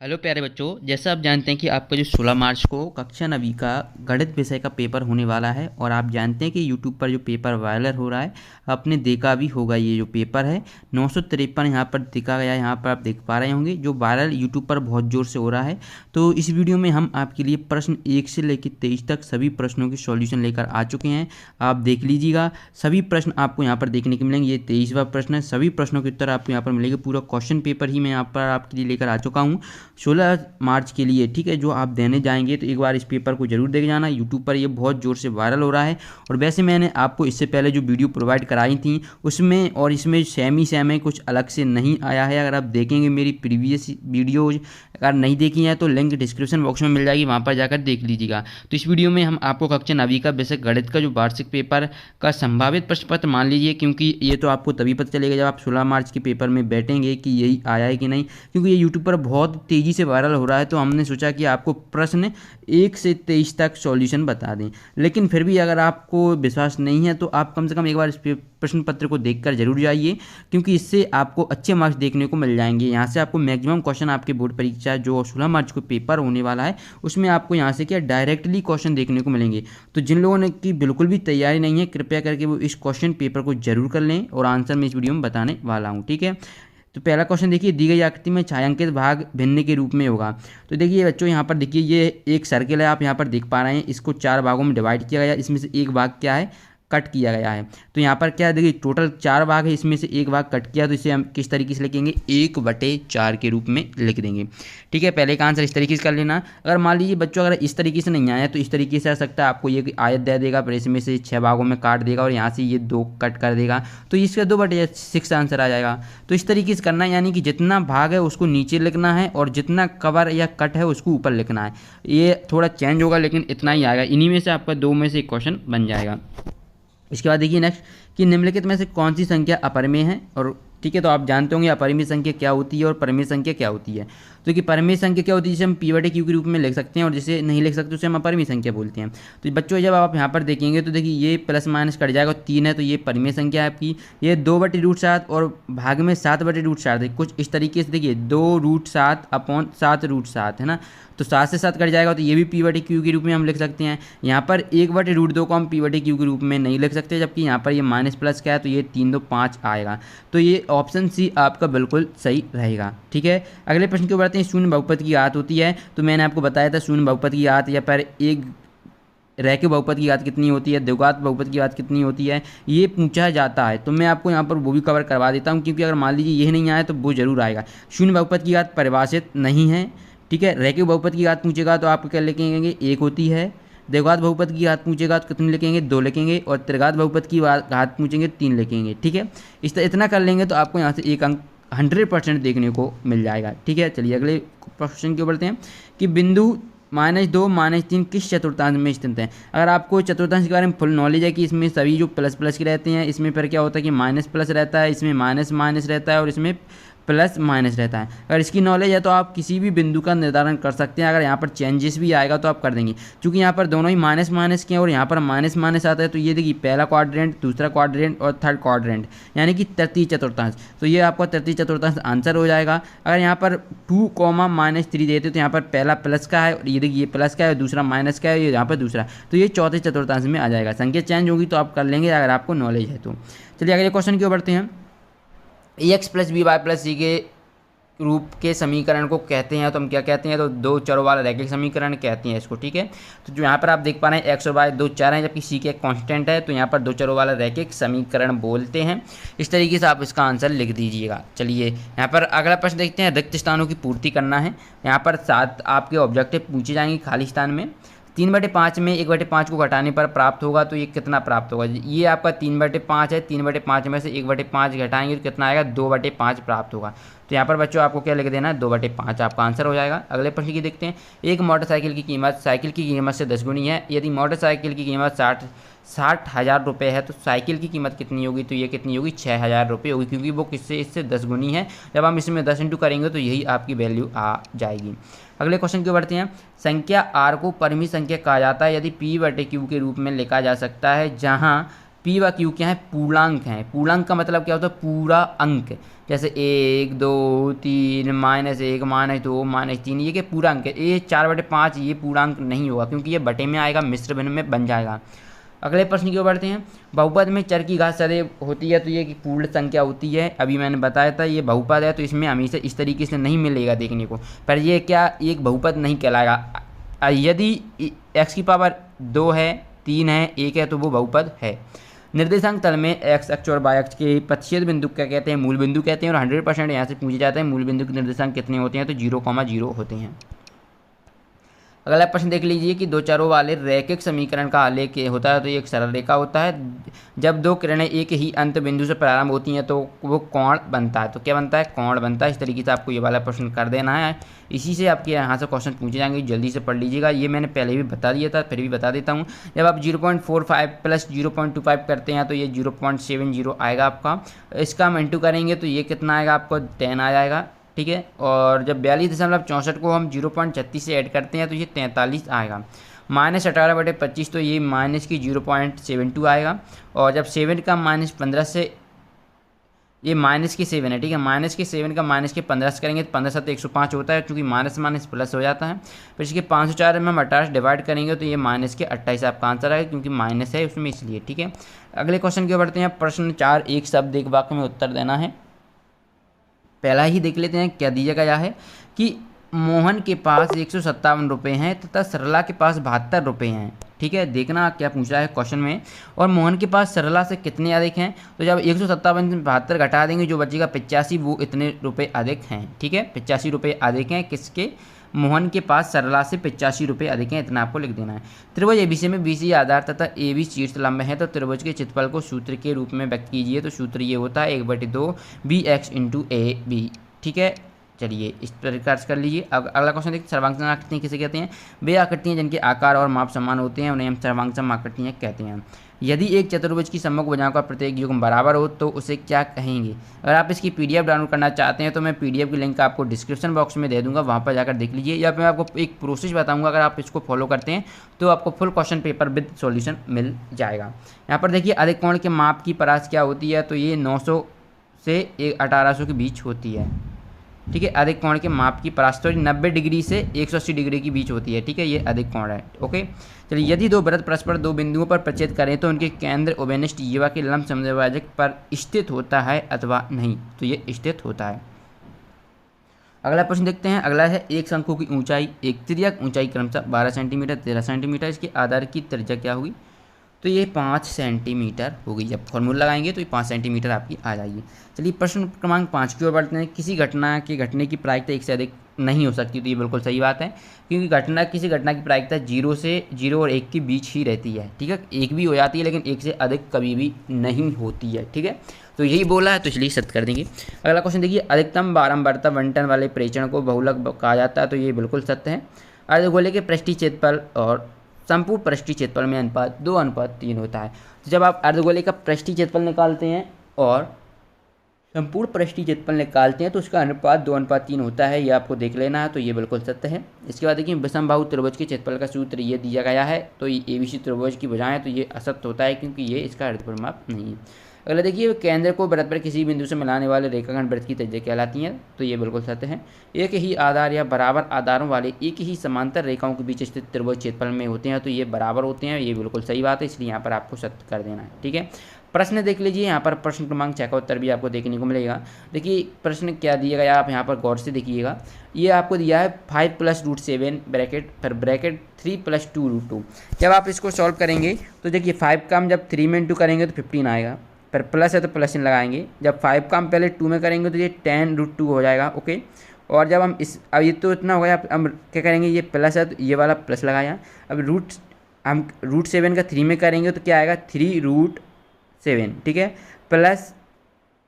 Hello प्यारे बच्चों, जैसा आप जानते हैं कि आपका जो 16 मार्च को कक्षा 9वीं का गणित विषय का पेपर होने वाला है। और आप जानते हैं कि यूट्यूब पर जो पेपर वायरल हो रहा है, आपने देखा भी होगा। ये जो पेपर है 953 यहाँ पर दिखा गया है, यहाँ पर आप देख पा रहे होंगे, जो वायरल यूट्यूब पर बहुत ज़ोर से हो रहा है। तो इस वीडियो में हम आपके लिए प्रश्न 1 से लेकर 23 तक सभी प्रश्नों की सॉल्यूशन लेकर आ चुके हैं। आप देख लीजिएगा, सभी प्रश्न आपको यहाँ पर देखने को मिलेंगे। ये 23वां प्रश्न है, सभी प्रश्नों के उत्तर आपको यहाँ पर मिलेंगे। पूरा क्वेश्चन पेपर ही मैं यहाँ पर आपके लिए लेकर आ चुका हूँ 16 मार्च के लिए, ठीक है। जो आप देने जाएंगे तो एक बार इस पेपर को जरूर देख जाना। यूट्यूब पर ये बहुत ज़ोर से वायरल हो रहा है। और वैसे मैंने आपको इससे पहले जो वीडियो प्रोवाइड कराई थी उसमें और इसमें सेम ही सेम है, कुछ अलग से नहीं आया है। अगर आप देखेंगे मेरी प्रीवियस वीडियोज, अगर नहीं देखी है तो लिंक डिस्क्रिप्शन बॉक्स में मिल जाएगी, वहाँ पर जाकर देख लीजिएगा। तो इस वीडियो में हम आपको कक्षा 9वीं का बेसिक गणित का जो वार्षिक पेपर का संभावित प्रश्न पत्र मान लीजिए, क्योंकि ये तो आपको तभी पता चलेगा जब आप 16 मार्च के पेपर में बैठेंगे कि यही आया है कि नहीं, क्योंकि ये यूट्यूब पर बहुत तेज़ी से वायरल हो रहा है। तो हमने सोचा कि आपको प्रश्न 1 से 23 तक सॉल्यूशन बता दें। लेकिन फिर भी अगर आपको विश्वास नहीं है तो आप कम से कम एक बार इस प्रश्न पत्र को देखकर जरूर जाइए, क्योंकि इससे आपको अच्छे मार्क्स देखने को मिल जाएंगे। यहाँ से आपको मैक्सिमम क्वेश्चन आपके बोर्ड परीक्षा जो 16 मार्च को पेपर होने वाला है उसमें आपको यहाँ से क्या डायरेक्टली क्वेश्चन देखने को मिलेंगे। तो जिन लोगों ने की बिल्कुल भी तैयारी नहीं है, कृपया करके वो इस क्वेश्चन पेपर को जरूर कर लें और आंसर मैं इस वीडियो में बताने वाला हूँ, ठीक है। तो पहला क्वेश्चन देखिए, दी गई आकृति में छायांकित भाग भिन्न के रूप में होगा। तो देखिए बच्चों, यहाँ पर देखिए ये एक सर्किल है, आप यहाँ पर देख पा रहे हैं। इसको 4 भागों में डिवाइड किया गया, इसमें से एक भाग क्या है, कट किया गया है। तो यहाँ पर क्या देखिए, टोटल 4 भाग है, इसमें से एक भाग कट किया। तो इसे हम किस तरीके से लिखेंगे, 1/4 के रूप में लिख देंगे, ठीक है। पहले का आंसर इस तरीके से कर लेना। अगर मान लीजिए बच्चों अगर इस तरीके से नहीं आया तो इस तरीके से आ सकता है। आपको ये आयत दे देगा, फिर इसमें से 6 भागों में काट देगा और यहाँ से ये 2 कट कर देगा, तो इसका 2/6 आंसर आ जाएगा। तो इस तरीके से करना है, यानी कि जितना भाग है उसको नीचे लिखना है और जितना कवर या कट है उसको ऊपर लिखना है। ये थोड़ा चेंज होगा लेकिन इतना ही आएगा। इन्हीं में से आपका 2 में से एक क्वेश्चन बन जाएगा। इसके बाद देखिए नेक्स्ट, कि निम्नलिखित में से कौन सी संख्या अपरिमेय है। और ठीक है, तो आप जानते होंगे अपरिमेय संख्या क्या होती है और परिमेय संख्या क्या होती है। तो कि परिमेय संख्या क्या होती है, जिसे हम p/q के रूप में लिख सकते हैं, और जिसे नहीं लिख सकते उसे हम अपरिमेय संख्या बोलते हैं। तो बच्चों जब आप यहाँ पर देखेंगे तो देखिए ये प्लस माइनस कट जाएगा, 3 है तो ये परिमेय संख्या है आपकी। ये 2/√7 और भाग में 7/√7 है, कुछ इस तरीके से देखिए 2√7/7√7 है ना। तो 7 से 7 कट जाएगा, तो ये भी p/q के रूप में हम लिख सकते हैं। यहाँ पर 1/√2 को हम p/q के रूप में नहीं लिख सकते, जबकि यहाँ पर ये माइनस प्लस क्या है तो ये 3 2 5 आएगा। तो ये ऑप्शन सी आपका बिल्कुल सही रहेगा, ठीक है। अगले प्रश्न की ओर बढ़ते हैं। शून्य बहुपद की घात होती है, तो मैंने आपको बताया था शून्य बहुपद की घात या पर एक रैखिक बहुपद की घात कितनी होती है, द्विघात बहुपद की घात कितनी होती है, ये पूछा जाता है। तो मैं आपको यहाँ पर वो भी कवर करवा देता हूँ, क्योंकि अगर मान लीजिए यही नहीं आया तो वो जरूर आएगा। शून्य बहुपद की घात परिभाषित नहीं है, ठीक है। रैखिक बहुपद की घात पूछेगा तो आप क्या लिखेंगे, 1 होती है। द्विघात बहुपद की घात पूछेगा तो कितनी लिखेंगे, 2 लिखेंगे। और त्रिघात बहुपद की घात पूछेंगे 3 लिखेंगे, ठीक है। इतना कर लेंगे तो आपको यहाँ से एक अंक 100% देखने को मिल जाएगा, ठीक है। चलिए अगले क्वेश्चन की ओर बढ़ते हैं, कि बिंदु -2 -3 किस चतुर्थांश में स्थित है। अगर आपको चतुर्थांश के बारे में फुल नॉलेज है कि इसमें सभी जो प्लस प्लस के रहते हैं, इसमें फिर क्या होता है कि माइनस प्लस रहता है, इसमें माइनस माइनस रहता है और इसमें प्लस माइनस रहता है। अगर इसकी नॉलेज है तो आप किसी भी बिंदु का निर्धारण कर सकते हैं। अगर यहाँ पर चेंजेस भी आएगा तो आप कर देंगे, क्योंकि यहाँ पर दोनों ही माइनस माइनस के हैं और यहाँ पर माइनस माइनस आता है। तो ये देखिए पहला क्वाड्रेंट, दूसरा क्वाड्रेंट और थर्ड क्वाड्रेंट, यानी कि तृतीय चतुर्थांश। तो ये आपका तृतीय चतुर्थांश आंसर हो जाएगा। अगर यहाँ पर 2, -3 देते तो यहाँ पर पहला प्लस का है, ये देखिए ये प्लस का है, दूसरा माइनस का है, ये यहाँ पर दूसरा, तो ये चौथे चतुर्थांश में आ जाएगा। संख्या चेंज होगी तो आप कर लेंगे अगर आपको नॉलेज है तो। चलिए अगले क्वेश्चन की ओर बढ़ते हैं। ax + by + c के रूप के समीकरण को कहते हैं, तो हम क्या कहते हैं, तो 2 चरों वाला रैखिक समीकरण कहते हैं इसको, ठीक है। तो जो यहाँ पर आप देख पा रहे हैं x और y 2 चर हैं, जबकि c के कांस्टेंट है, तो यहाँ पर 2 चरों वाला रैखिक समीकरण बोलते हैं। इस तरीके से आप इसका आंसर लिख दीजिएगा। चलिए यहाँ पर अगला प्रश्न देखते हैं। रिक्त स्थानों की पूर्ति करना है। यहाँ पर 7 आपके ऑब्जेक्टिव पूछे जाएंगे खाली स्थान में। 3/5 में 1/5 को घटाने पर प्राप्त होगा, तो ये कितना प्राप्त होगा। ये आपका 3/5 है, 3/5 में से 1/5 घटाएंगे तो कितना आएगा, 2/5 प्राप्त होगा। तो यहाँ पर बच्चों आपको क्या लिख देना है, 2/5 आपका आंसर हो जाएगा। अगले प्रश्न की देखते हैं। एक मोटरसाइकिल की कीमत साइकिल की कीमत से 10 गुनी है। यदि मोटरसाइकिल की कीमत 60,000 रुपये है तो साइकिल की कीमत कितनी होगी, तो ये कितनी होगी, 6,000 रुपये होगी, क्योंकि वो इससे 10 गुनी है। जब हम इसमें 10 इंटू करेंगे तो यही आपकी वैल्यू आ जाएगी। अगले क्वेश्चन की ओर बढ़ते हैं। संख्या r को परिमेय संख्या कहा जाता है यदि p/q के रूप में लिखा जा सकता है, जहां पी व क्यू क्या है, पूर्णांक हैं। पूर्णांक का मतलब क्या होता है, पूरा अंक। जैसे 1 2 3 -1 -2 -3, ये क्या पूरा अंक है। ये 4/5 ये पूर्णांक नहीं होगा क्योंकि ये बटे में आएगा, मिश्र भिन्न में बन जाएगा। अगले प्रश्न की ओर बढ़ते हैं। बहुपद में चर की घात सदैव होती है तो ये की पूर्ण संख्या होती है। अभी मैंने बताया था ये बहुपद है तो इसमें हमेशा इस तरीके से नहीं मिलेगा देखने को, पर ये क्या एक बहुपद नहीं कहलाएगा। यदि x की पावर 2 है, 3 है, 1 है तो वो बहुपद है। निर्देशांक तल में x अक्ष और y अक्ष के प्रतिच्छेद बिंदु क्या कहते हैं, मूल बिंदु कहते हैं। और 100% यहाँ से पूछे जाते हैं मूल बिंदु के निर्देशांक कितने होते हैं, तो 0,0 होते हैं। अगला प्रश्न देख लीजिए कि दो चरों वाले रैखिक समीकरण का आलेख होता है तो ये एक सरल रेखा होता है। जब दो किरणें एक ही अंत बिंदु से प्रारंभ होती हैं तो वो कोण बनता है। तो क्या बनता है, कोण बनता है। इस तरीके से आपको ये वाला प्रश्न कर देना है। इसी से आपके यहाँ से क्वेश्चन पूछे जाएंगे, जल्दी से पढ़ लीजिएगा। ये मैंने पहले भी बता दिया था, फिर भी बता देता हूँ। जब आप 0.45 प्लस 0.25 करते हैं तो ये 0.70 आएगा आपका। इसका हम इंटू करेंगे तो ये कितना आएगा आपको, 10 आ जाएगा, ठीक है। और जब 42.64 को हम 0.36 से ऐड करते हैं तो ये 43 आएगा। -18/25 तो ये माइनस की 0.72 आएगा। और जब 7 का -15 से, ये माइनस की 7 है, ठीक है। माइनस की 7 का माइनस के 15 से करेंगे तो 15 7 105 होता है, क्योंकि माइनस माइनस प्लस हो जाता है। फिर इसके 504 में हम 28 डिवाइड करेंगे तो ये माइनस के 28 आपका आंसर आएगा, क्योंकि माइनस है उसमें इसलिए, ठीक है। अगले क्वेश्चन की ओर बढ़ते हैं। प्रश्न 4, एक शब्द एक वाक्य में उत्तर देना है। पहला ही देख लेते हैं क्या दिया गया है कि मोहन के पास 157 रुपये हैं तथा सरला के पास 72 रुपये हैं, ठीक है। देखना क्या पूछा है क्वेश्चन में। और मोहन के पास सरला से कितने अधिक हैं, तो जब 157 से 72 घटा देंगे जो बचेगा 85, वो इतने रुपये अधिक हैं, ठीक है। 85 रुपये अधिक हैं किसके, मोहन के पास सरला से 85 रुपये अधिक हैं, इतना आपको लिख देना है। त्रिभुज एबीसी में बीसी आधार तथा AB शीर्ष लंब है तो त्रिभुज के क्षेत्रफल को सूत्र के रूप में व्यक्त कीजिए। तो सूत्र ये होता है 1/2 BX × AB, ठीक है। चलिए इस प्रकार से कर लीजिए। अब अगला क्वेश्चन देखिए, सर्वांगसम आकृतियाँ किसे कहते हैं। वे आकृतियाँ जिनके आकार और माप समान होते हैं उन्हें हम सर्वांगसम आकृतियाँ कहते हैं। यदि एक चतुर्भुज की सम्मुख भुजाओं का प्रत्येक युग्म बराबर हो तो उसे क्या कहेंगे। अगर आप इसकी PDF डाउनलोड करना चाहते हैं तो मैं PDF की लिंक आपको डिस्क्रिप्शन बॉक्स में दे दूंगा, वहाँ पर जाकर देख लीजिए। या मैं आपको एक प्रोसेस बताऊंगा, अगर आप इसको फॉलो करते हैं तो आपको full question paper with solution मिल जाएगा। यहाँ पर देखिए अधिक कोण के माप की परास क्या होती है, तो ये 900 से 1800 के बीच होती है, ठीक है। अधिक कोण के माप की परास 90 डिग्री से 180 डिग्री के बीच होती है, ठीक है। ये अधिक कोण है, ओके। चलिए यदि दो वृत्त परस्पर दो बिंदुओं पर प्रच्छेद करें तो उनके केंद्र उभयनिष्ठ जीवा के लंब समद्विभाजक पर स्थित होता है अथवा नहीं, तो ये स्थित होता है। अगला प्रश्न देखते हैं। अगला है एक शंकु की ऊंचाई, एक तिर्यक ऊंचाई क्रमशः 12 सेंटीमीटर 13 सेंटीमीटर, इसके आधार की त्रिज्या क्या होगी, तो ये 5 सेंटीमीटर होगी। जब फॉर्मूला लगाएंगे तो ये 5 सेंटीमीटर आपकी आ जाएगी। चलिए प्रश्न क्रमांक 5 की ओर बढ़ते हैं। किसी घटना के घटने की प्रायिकता एक से अधिक नहीं हो सकती, तो ये बिल्कुल सही बात है, क्योंकि किसी घटना की प्रायिकता 0 और 1 के बीच ही रहती है, ठीक है। 1 भी हो जाती है लेकिन 1 से अधिक कभी भी नहीं होती है, ठीक है। तो यही बोला है तो इसलिए सत्य कर देंगे। अगला क्वेश्चन देखिए, अधिकतम बारंबारता बंटन वाले प्रेक्षण को बहुलक कहा जाता है, तो ये बिल्कुल सत्य है। अर्धगोले के पृष्ठीय क्षेत्रफल और संपूर्ण पृष्ठीय क्षेत्रफल में अनुपात 2:3 होता है। तो जब आप अर्धगोले का पृष्ठीय क्षेत्रफल निकालते हैं और संपूर्ण पृष्ठीय क्षेत्रफल निकालते हैं तो उसका अनुपात 2:3 होता है, ये आपको देख लेना है, तो ये बिल्कुल सत्य है। इसके बाद देखिए विषमबाहु त्रिभुज के क्षेत्रफल का सूत्र ये दिया गया है, तो ये ABC त्रिभुज की भुजाएं, तो ये असत्य होता है क्योंकि ये इसका अर्धपरिमाप नहीं है। अगला देखिए केंद्र को वृत्त पर किसी बिंदु से मिलाने वाले रेखाखंड वृत्त की त्रिज्या कहलाती हैं, तो ये बिल्कुल सत्य है। एक ही आधार या बराबर आधारों वाले एक ही समांतर रेखाओं के बीच स्थित त्रिभुज क्षेत्रफल में होते हैं, तो ये बराबर होते हैं, ये बिल्कुल सही बात है, इसलिए यहाँ पर आपको सत्य कर देना है, ठीक है। प्रश्न देख लीजिए, यहाँ पर प्रश्न क्रमांक 6 का उत्तर भी आपको देखने को मिलेगा। देखिए प्रश्न क्या दिया गया, आप यहाँ पर गौर से देखिएगा। ये आपको दिया है 5 + √7 ब्रैकेट फिर ब्रैकेट 3 + 2√2। जब आप इसको सॉल्व करेंगे तो देखिए 5 का हम जब 3 में इंटू करेंगे तो 15 आएगा, पर प्लस है तो प्लस इन लगाएंगे। जब 5 का हम पहले 2 में करेंगे तो ये 10√2 हो जाएगा, ओके। और जब हम इस, अब ये तो इतना हो गया, अब क्या करेंगे, ये प्लस है तो ये वाला प्लस लगाया। अब हम √7 का 3 में करेंगे तो क्या आएगा 3√7, ठीक है। प्लस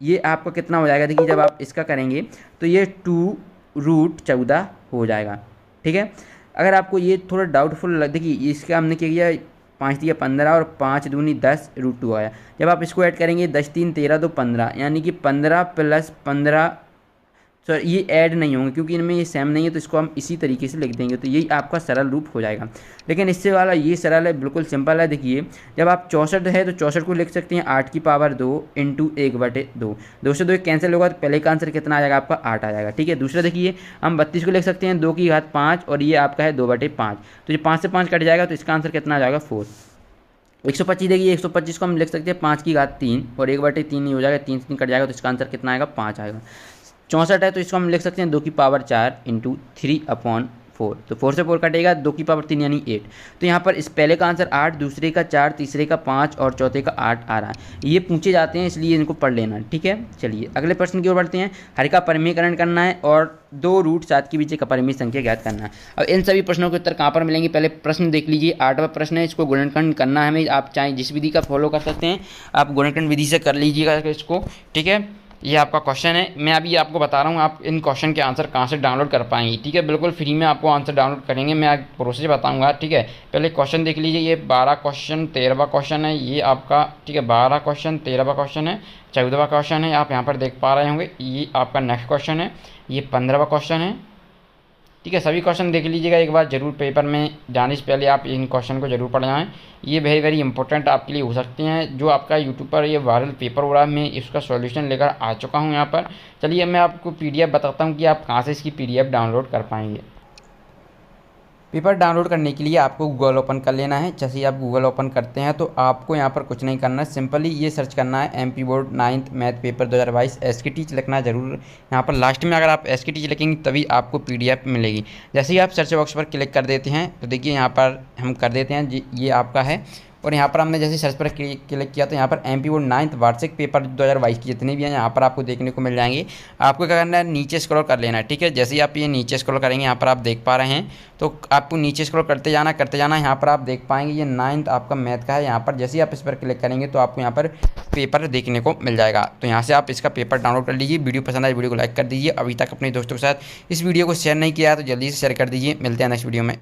ये आपका कितना हो जाएगा, देखिए जब आप इसका करेंगे तो ये 2√14 हो जाएगा, ठीक है। अगर आपको ये थोड़ा डाउटफुल, देखिए इसका हमने क्या किया, 5 × 15 और 5 दूनी 10 √2 आया। जब आप इसको ऐड करेंगे 10 × 3 = 13 2 15, यानी कि 15 + 15 सर ये ऐड नहीं होंगे क्योंकि इनमें ये सेम नहीं है, तो इसको हम इसी तरीके से लिख देंगे, तो यही आपका सरल रूप हो जाएगा। लेकिन इससे वाला ये सरल है, बिल्कुल सिंपल है। देखिए जब आप 64 है तो 64 को लिख सकते हैं 8 की पावर 2 इंटू 1/2, 2 से 2 कैंसिल होगा तो पहले का आंसर कितना आ जाएगा आपका 8 आ जाएगा। ठीक है, दूसरा देखिए हम 32 को लिख सकते हैं 2 की घात 5 और ये आपका है 2/5, तो ये 5 से 5 कट जाएगा तो इसका आंसर कितना आ जाएगा 4। 125 देखिए 125 को हम लिख सकते हैं 5 की घात 3 और 1/3 नहीं हो जाएगा, 3 से 3 कट जाएगा तो इसका आंसर कितना आएगा 5 आएगा। 64 है तो इसको हम लिख सकते हैं 2 की पावर 4 इंटू 3/4, तो 4 से 4 कटेगा, 2 की पावर 3 यानी 8। तो यहाँ पर इस पहले का आंसर 8, दूसरे का 4, तीसरे का 5 और चौथे का 8 आ रहा है। ये पूछे जाते हैं इसलिए इनको पढ़ लेना। ठीक है, चलिए अगले प्रश्न की ओर बढ़ते हैं। हर का परिमेयकरण करना है और 2√7 के बीच का परिमेय संख्या ज्ञात करना है। अब इन सभी प्रश्नों के उत्तर कहाँ पर मिलेंगे, पहले प्रश्न देख लीजिए। 8वां प्रश्न है, इसको गुणनखंड करना है हमें। आप चाहे जिस विधि का फॉलो कर सकते हैं, आप गुणनखंड विधि से कर लीजिएगा इसको। ठीक है, ये आपका क्वेश्चन है। मैं अभी आपको बता रहा हूँ आप इन क्वेश्चन के आंसर कहाँ से डाउनलोड कर पाएंगे। ठीक है, बिल्कुल फ्री में आपको आंसर डाउनलोड करेंगे, मैं प्रोसेस बताऊँगा। ठीक है, पहले क्वेश्चन देख लीजिए। ये 12 क्वेश्चन 13वां क्वेश्चन है ये आपका। ठीक है, 12 क्वेश्चन 13वां क्वेश्चन है, 14वां क्वेश्चन है, आप यहाँ पर देख पा रहे होंगे। ये आपका नेक्स्ट क्वेश्चन है, ये 15वां क्वेश्चन है। ठीक है, सभी क्वेश्चन देख लीजिएगा एक बार जरूर, पेपर में जाने से पहले आप इन क्वेश्चन को जरूर पढ़ जाएँ। ये वेरी वेरी इंपॉर्टेंट आपके लिए हो सकते हैं। जो आपका यूट्यूब पर ये वायरल पेपर हो रहा है, मैं इसका सॉल्यूशन लेकर आ चुका हूँ यहाँ पर। चलिए मैं आपको PDF बताता हूँ कि आप कहाँ से इसकी PDF डाउनलोड कर पाएंगे। पेपर डाउनलोड करने के लिए आपको गूगल ओपन कर लेना है। जैसे ही आप गूगल ओपन करते हैं तो आपको यहाँ पर कुछ नहीं करना है, सिंपली ये सर्च करना है MP board 9th math paper 2022 SK teach लिखना है ज़रूर। यहाँ पर लास्ट में अगर आप SK टीच लिखेंगे तभी आपको PDF मिलेगी। जैसे ही आप सर्च बॉक्स पर क्लिक कर देते हैं तो देखिए यहाँ पर हम कर देते हैं ये आपका है, और यहाँ पर हमने जैसे सर्च पर क्लिक किया तो यहाँ पर MP बोर्ड 9th वार्षिक पेपर 2022 की जितने भी हैं यहाँ पर आपको देखने को मिल जाएंगे। आपको क्या करना है, नीचे स्क्रॉल कर लेना है। ठीक है, जैसे ही आप ये नीचे स्क्रॉल करेंगे यहाँ पर आप देख पा रहे हैं, तो आपको नीचे स्क्रॉल करते जाना। यहाँ पर आप देख पाएंगे ये 9th आपका मैथ का है। यहाँ पर जैसे ही आप इस पर क्लिक करेंगे तो आपको यहाँ पर पेपर देखने को मिल जाएगा। तो यहाँ से आप इसका पेपर डाउनलोड कर लीजिए। वीडियो पसंद आए वीडियो को लाइक कर दीजिए। अभी तक अपने दोस्तों के साथ इस वीडियो को शेयर नहीं किया तो जल्दी से शेयर कर दीजिए। मिलते हैं नेक्स्ट वीडियो में।